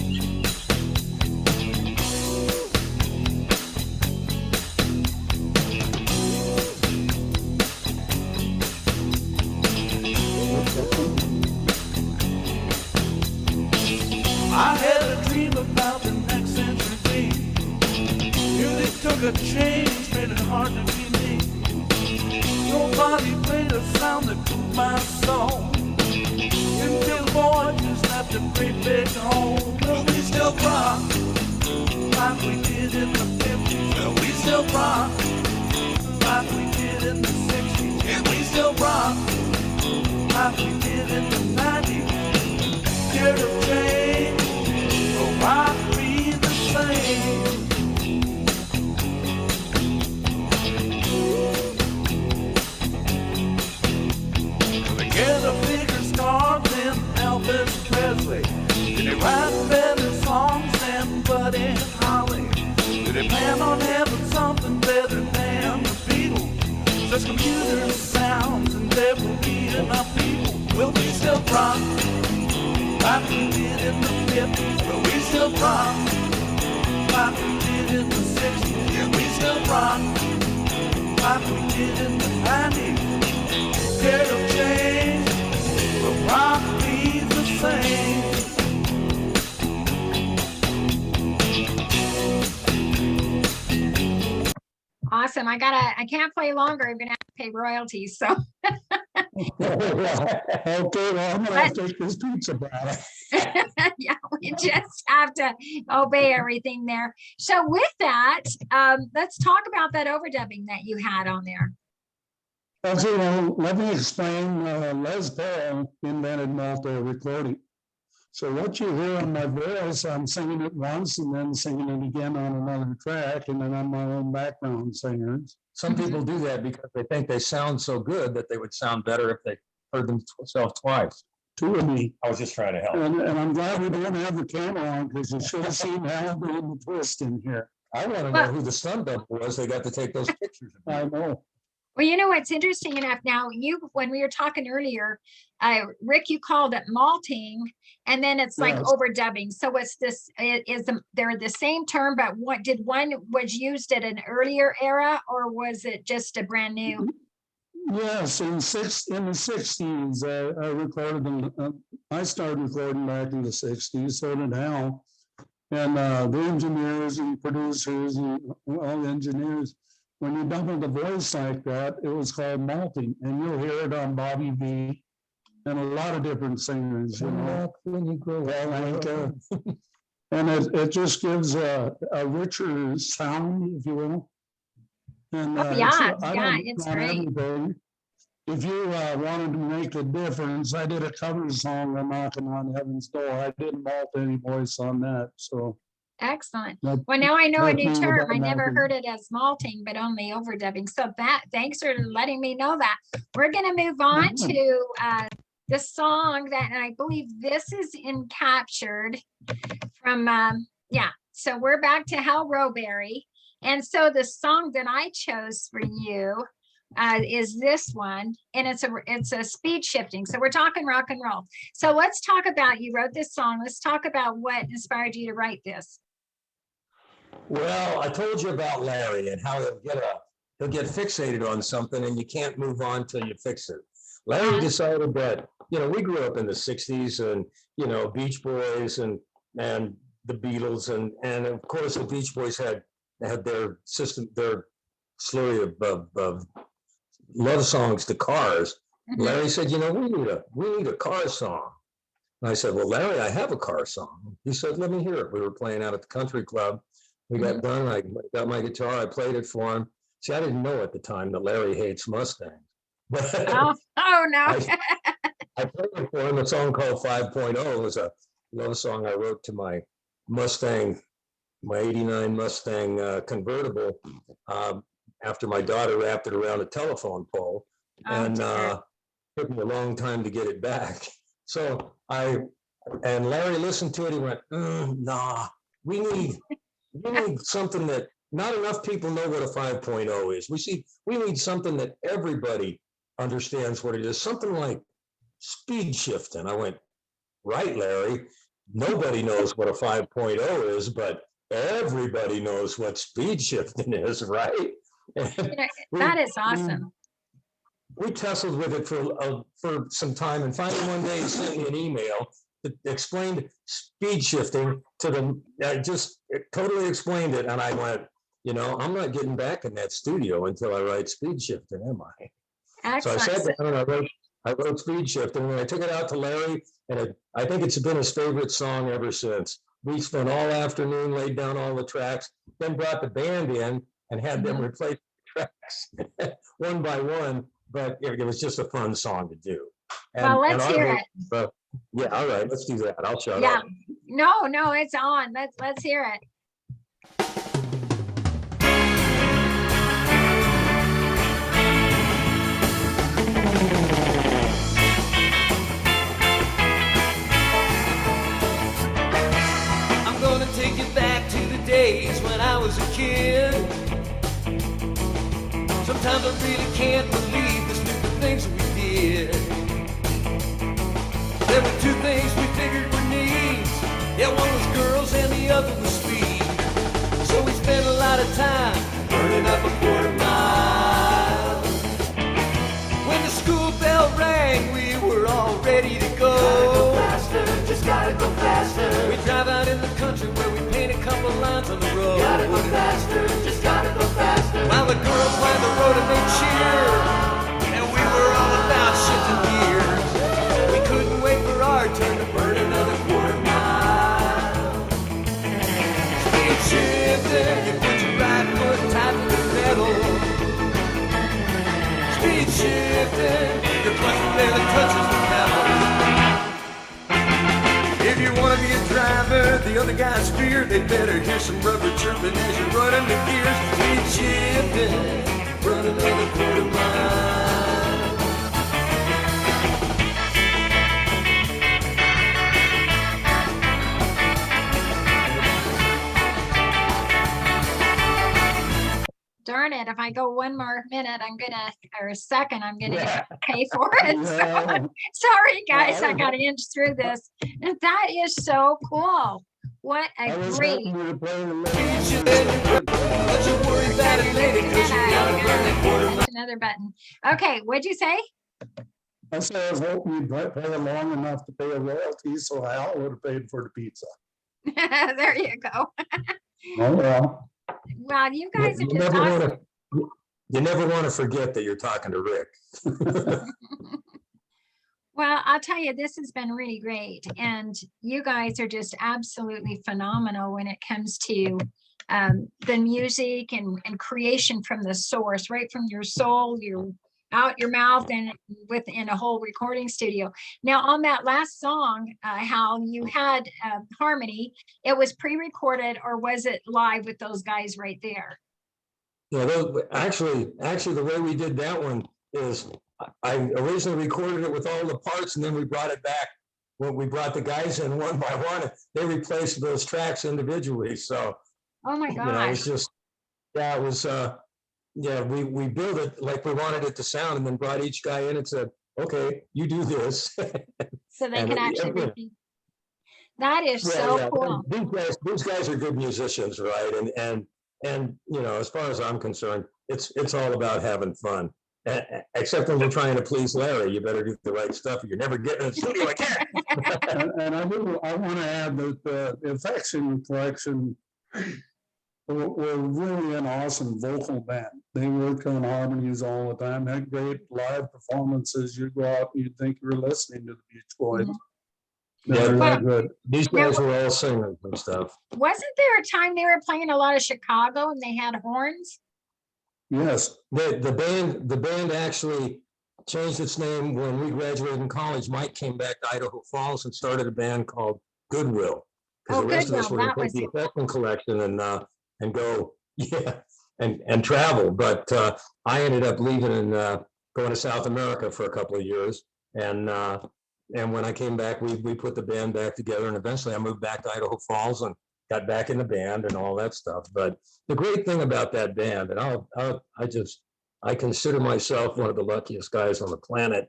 I had a dream about the next century. Music took a change, made it hard to be me. Nobody played a sound that moved my soul. Until the boy just left a great big hole. But we still rock, like we did in the 50s. Well, we still rock, like we did in the 60s. And we still rock, like we did in the 90s. Scared of change, but rock be the same. They get a bigger star than Elvis Presley. Did they write better songs than Buddy Holly? Did they plan on having something better than the Beatles? Just computer sounds and there will be enough people. Will we still rock? Like we did in the 50s, but we still rock. Like we did in the 60s, yeah, we still rock. Like we did in the 90s. Scared of change, but rock be the same. Awesome. I can't play longer. I'm going to have to pay royalties. So Okay, well, I'm gonna have to take this pizza back. yeah, we just have to obey everything there. So with that, let's talk about that overdubbing that you had on there. Okay, well, let me explain. Les Paul invented multi-recording. So what you hear on my voice, I'm singing it once and then singing it again on another track, and then I'm my own background singer. Some people do that because they think they sound so good that they would sound better if they heard themselves twice. 2 of me. I was just trying to help. And I'm glad we don't have the camera on, because you should have seen Hal doing the twist in here. I want to know who the stunt double was. They got to take those pictures of me. I know. Well, you know what's interesting enough now, when we were talking earlier, Rick, you called it malting, and then it's like Yes. overdubbing. So what's this? They're the same term, but what did one was used at an earlier era, or was it just a brand new? Yes, in the 60s, I recorded them. I started recording back in the 60s, so did Hal. And the engineers and producers and all the engineers, when you double the voice like that, it was called malting. And you'll hear it on Bobby V and a lot of different singers, you know. When you grow up. And it just gives a richer sound, if you will. And Oh, yeah, it's not great. everything. If you wanted to make a difference, I did a cover song on Knocking on Heaven's Door. I didn't malt any voice on that, so. Excellent. that- Well, now I know a that new thing term. about I never malting. heard it as malting, but only overdubbing. So thanks for letting me know that. We're going to move on to the song that I believe this is captured from, so we're back to Hal Rowberry. And so the song that I chose for you is this one, and it's a speed shifting. So we're talking rock and roll. So let's talk about, you wrote this song. Let's talk about what inspired you to write this. Well, I told you about Larry and how he'll get he'll get fixated on something and you can't move on till you fix it. Larry decided that, we grew up in the 60s and, Beach Boys and the Beatles and of course the Beach Boys had their slurry of love songs to cars. Larry said, we need a car song. And I said, well, Larry, I have a car song. He said, let me hear it. We were playing out at the country club. We got done. I got my guitar. I played it for him. See, I didn't know at the time that Larry hates Mustangs. Oh no. I played it for him. A song called 5.0. It was a love song I wrote to my Mustang, my 89 Mustang convertible after my daughter wrapped it around a telephone pole. And took me a long time to get it back. So and Larry listened to it. He went, nah, we need something that not enough people know what a 5.0 is. We need something that everybody understands what it is. Something like speed shifting. I went, right, Larry. Nobody knows what a 5.0 is, but everybody knows what speed shifting is, right? That is awesome. We tussled with it for some time, and finally one day he sent me an email that explained speed shifting to them. It totally explained it, and I went, I'm not getting back in that studio until I write speed shifting, am I? Excellent. So I sat down and I wrote speed shifting, and I took it out to Larry, and I think it's been his favorite song ever since. We spent all afternoon, laid down all the tracks, then brought the band in and had them replace the tracks one by one. But it was just a fun song to do. Well, let's hear it. Yeah, all right, let's do that. I'll shut Yeah. up. No, it's on. Let's hear it. I'm gonna take you back to the days when I was a kid. Sometimes I really can't believe the stupid things we did. There were two things we figured were needs. Yeah, one was girls and the other was speed. So we spent a lot of time burning up a quarter mile. When the school bell rang, we were all ready to go. Gotta go faster, just gotta go faster. We drive out in the country where we paint a couple lines on the road. Gotta go faster, just gotta go faster. While the girls lined the road and they cheered, and we were all about shifting gears. We couldn't wait for our turn to burn another quarter mile. Speed shifting, you put your right foot tight to the pedal. Speed shifting, your clutch barely touches the pedal. If you want to be a driver, the other guys fear, they better hear some rubber chirping as you're running the gears. Speed shifting, run another quarter mile. Darn it, if I go one more minute, or a second, I'm gonna pay for it. So, sorry, guys, I gotta inch through this. And that is so cool. What a great. Another button. Okay, what'd you say? I said I was hoping you'd play long enough to pay a royalty, so Hal would have paid for the pizza. There you go. Oh, well. Well, you guys are just awesome. You never want to forget that you're talking to Rick. Well, I'll tell you, this has been really great. And you guys are just absolutely phenomenal when it comes to the music and creation from the source, right from your soul, out your mouth and within a whole recording studio. Now on that last song, Hal, you had harmony. It was pre-recorded, or was it live with those guys right there? Yeah, actually, the way we did that one is I originally recorded it with all the parts, and then we brought it back when we brought the guys in one by one. They replaced those tracks individually. So, oh my gosh, it was just, it was. We built it like we wanted it to sound, and then brought each guy in and said, "Okay, you do this." So they can actually repeat. That is so cool. These guys are good musicians, right? And And, you know, as far as I'm concerned, it's all about having fun. Except when we're trying to please Larry, you better do the right stuff or you're never getting in the studio again. And I want to add that the Affection Collection were really an awesome vocal band. They worked on harmonies all the time, had great live performances. You go out and you'd think you were listening to the Beach Boys. Yeah, They're that Well, good. these guys were all singers and stuff. wasn't there a time they were playing a lot of Chicago and they had horns? Yes, The band actually changed its name when we graduated in college. Mike came back to Idaho Falls and started a band called Goodwill. Because Oh, the rest of us Goodwill, were going that to take was the it. Affection Collection and go, yeah, and travel. But I ended up leaving and going to South America for a couple of years. And when I came back, we put the band back together. And eventually I moved back to Idaho Falls and got back in the band and all that stuff. But the great thing about that band, and I consider myself one of the luckiest guys on the planet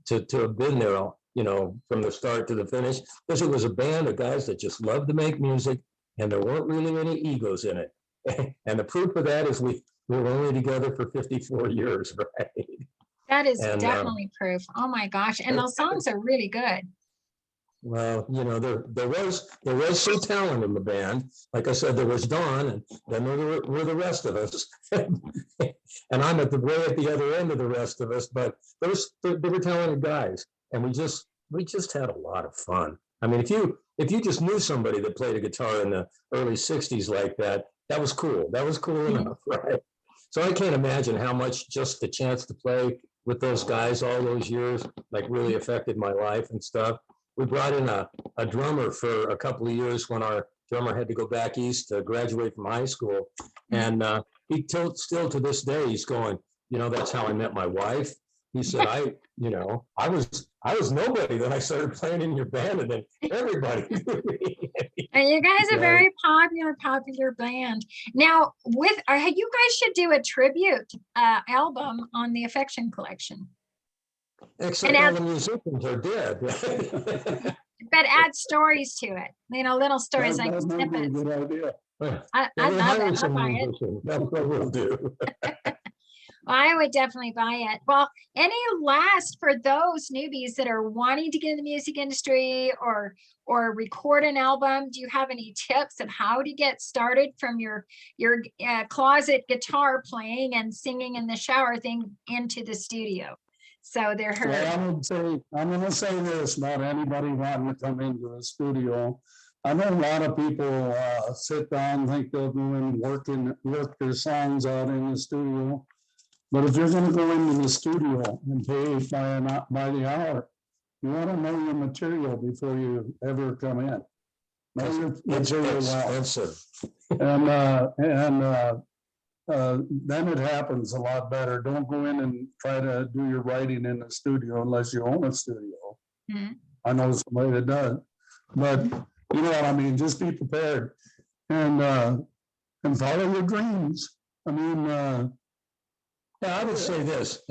to have been there, you know, from the start to the finish, because it was a band of guys that just loved to make music and there weren't really any egos in it. And the proof of that is we were only together for 54 years, right? That is And, definitely proof. Oh my gosh. And those songs are really good. Well, you know, there was some talent in the band. Like I said, there was Don, and then there were the rest of us. And I'm at the other end of the rest of us, but they were talented guys, and we just had a lot of fun. I mean, if you just knew somebody that played a guitar in the early 60s like that, that was cool. That was cool enough, right? So I can't imagine how much just the chance to play with those guys all those years, like, really affected my life and stuff. We brought in a drummer for a couple of years when our drummer had to go back east to graduate from high school. And he still to this day, he's going, you know, that's how I met my wife. He said, I was nobody. Then I started playing in your band and then everybody knew me. And you guys are Yeah. very popular band. Now, you guys should do a tribute album on the Affection Collection. Except And all the musicians are dead. But add stories to it. You know, little stories like that might be a snippets. good idea. I Yeah, love hire it. I'll some buy it. musicians. That's what we'll do. I would definitely buy it. Well, any last for those newbies that are wanting to get in the music industry or record an album? Do you have any tips of how to get started from your closet guitar playing and singing in the shower thing into the studio? So they're heard. Well, I'm going to say this about anybody wanting to come into the studio. I know a lot of people sit down, think they'll go and work their songs out in the studio. But if you're going to go into the studio and pay by the hour, you want to know your material before you ever come in. Know your material well. Expensive. And then it happens a lot better. Don't go in and try to do your writing in the studio unless you own a studio. Mhm. I know somebody that does, but you know what I mean. Just be prepared and follow your dreams. I mean, Yeah, I would say this,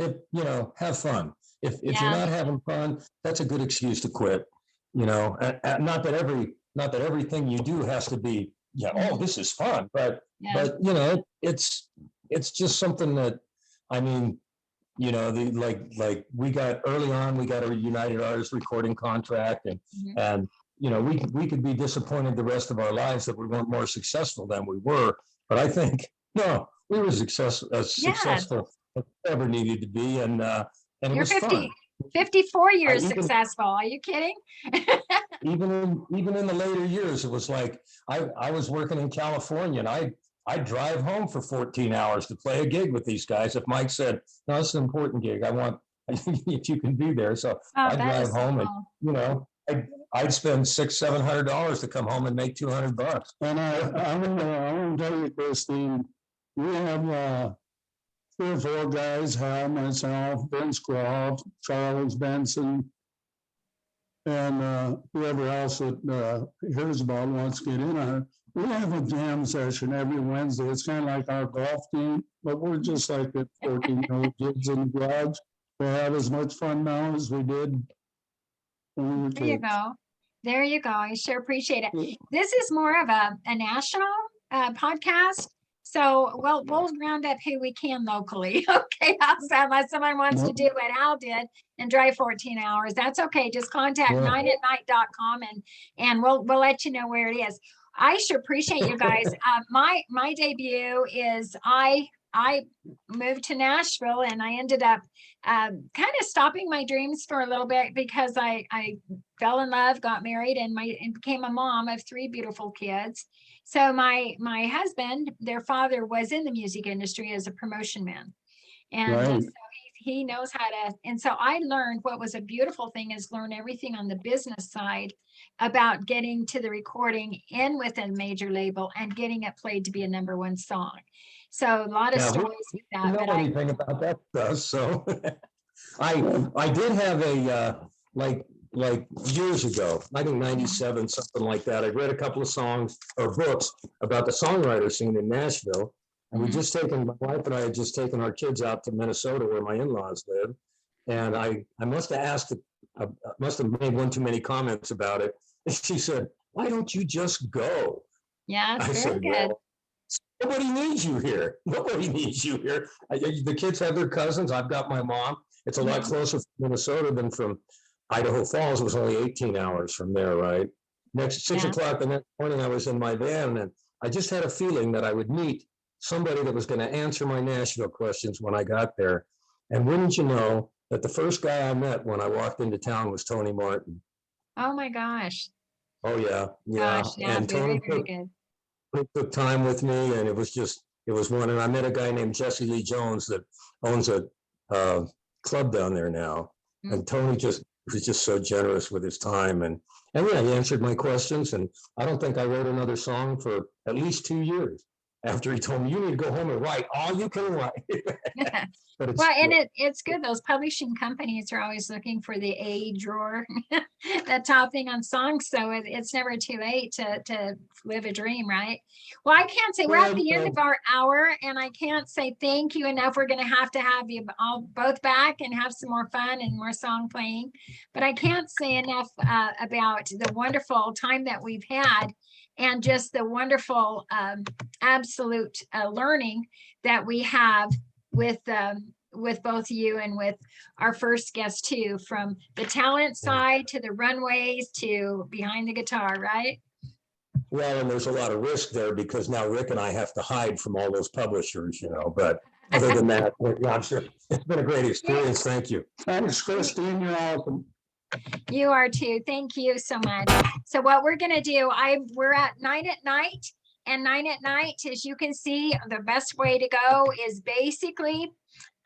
have fun. If Yeah. you're not having fun, that's a good excuse to quit. You know, not that everything you do has to be, oh, this is fun, but you know, it's just something that, I mean, you know, like we got early on, we got a United Artists recording contract, and you know, we could be disappointed the rest of our lives that we weren't more successful than we were. But I think no, we were successful as ever needed to be, and it You're was 50, fun. 54 years even- successful. Are you kidding? Even in the later years, it was like I was working in California, and I'd drive home for 14 hours to play a gig with these guys. If Mike said, no, it's an important gig, I want if you can be there. So I'd that drive is so home and, cool. you know, I'd spend $600-700 to come home and make $200. and I want to tell you, Christine, we have 3 or 4 guys, Hal, myself, Ben Scroff, Charles Benson, and whoever else that hears about wants to get in on it. We have a jam session every Wednesday. It's kind of like our golf team, but we're just like the 14-year-old kids in the garage. We have as much fun now as we did when we were There you kids. go. There you go. I sure appreciate it. This is more of a national podcast. So, well, we'll round up who we can locally. Okay, how's that? Unless someone wants to do what Hal did and drive 14 hours. That's okay. Just contact 9atnight.com and we'll let you know where it is. I sure appreciate you guys. My debut is I moved to Nashville and I ended up kind of stopping my dreams for a little bit because I fell in love, got married, and became a mom of 3 beautiful kids. So my husband, their father, was in the music industry as a promotion man, and so he knows how to. And so I learned what was a beautiful thing is learn everything on the business side about getting to the recording in with a major label and getting it played to be a #1 song. So a lot of stories with that. But anything about that stuff, so I did have a like years ago, I think 97, something like that. I read a couple of songs or books about the songwriter scene in Nashville. And my wife and I had just taken our kids out to Minnesota where my in-laws live. And I must have made one too many comments about it. And she said, "Why don't you just go?" Yeah, I very said, good. "Well, nobody needs you here. Nobody needs you here." The kids have their cousins. I've got my mom. It's a lot closer from Minnesota than from Idaho Falls. It was only 18 hours from there, right? Next 6 o'clock the next morning, I was in my van and I just had a feeling that I would meet somebody that was going to answer my Nashville questions when I got there. And wouldn't you know that the first guy I met when I walked into town was Tony Martin. Oh my gosh. Oh yeah, Gosh, yeah, And very, Tony very good. took time with me, and it was one. And I met a guy named Jesse Lee Jones that owns a club down there now. And Tony was just so generous with his time, and yeah, he answered my questions. And I don't think I wrote another song for at least 2 years after he told me, "You need to go home and write all you can write." But it's, Well, and it's good. Those publishing companies are always looking for the A drawer, the top thing on songs. So it's never too late to live a dream, right? Well, I can't say we're at the end of our hour, and I can't say thank you enough. We're going to have you all both back and have some more fun and more song playing. But I can't say enough about the wonderful time that we've had and just the wonderful absolute learning that we have with both you and with our first guest too, from the talent side to the runways to behind the guitar, right? well, and there's a lot of risk there because now Rick and I have to hide from all those publishers, but other than that, I'm sure it's been a great experience. Thank you. Thanks, Christine. You're welcome. You are too. Thank you so much. So what we're going to do, we're at 9atNight, and 9atNight, as you can see, the best way to go is basically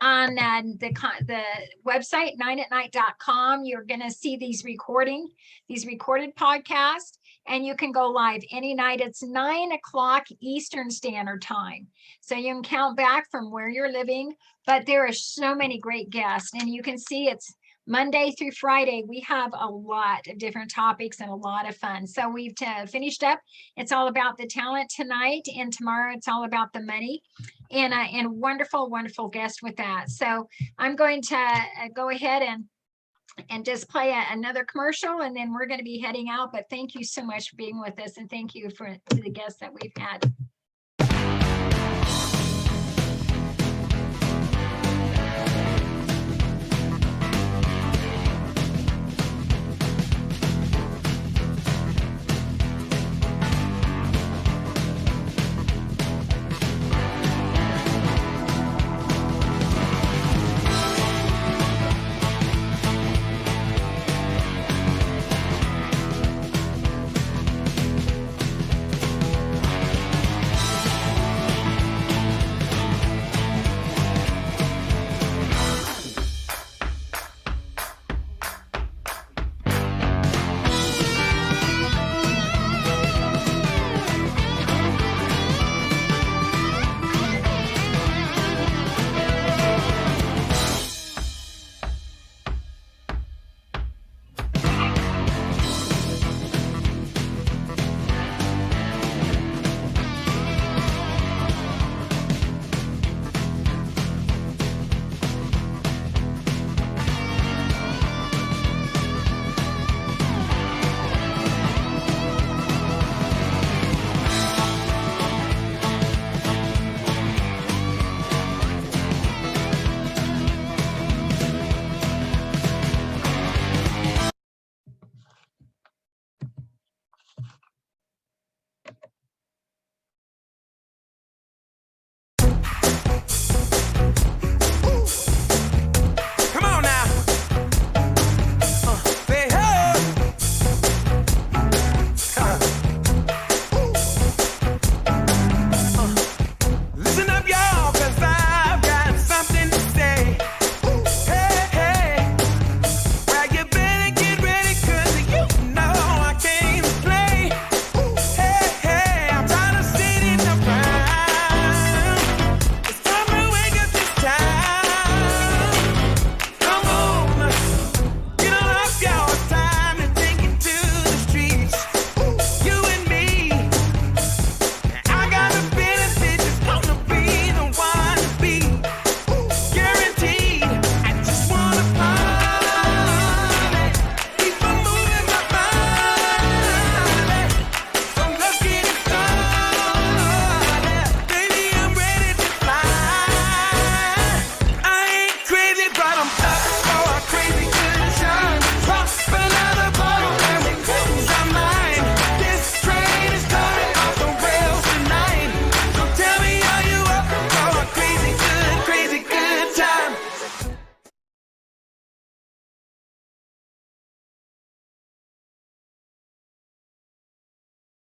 on the website 9atnight.com. You're going to see these recorded podcasts, and you can go live any night. It's 9 o'clock Eastern Standard Time. So you can count back from where you're living, but there are so many great guests, and you can see it's Monday through Friday. We have a lot of different topics and a lot of fun. So we've finished up. It's all about the talent tonight, and tomorrow it's all about the money, and wonderful, wonderful guest with that. So I'm going to go ahead and just play another commercial, and then we're going to be heading out. But thank you so much for being with us, and thank you to the guests that we've had.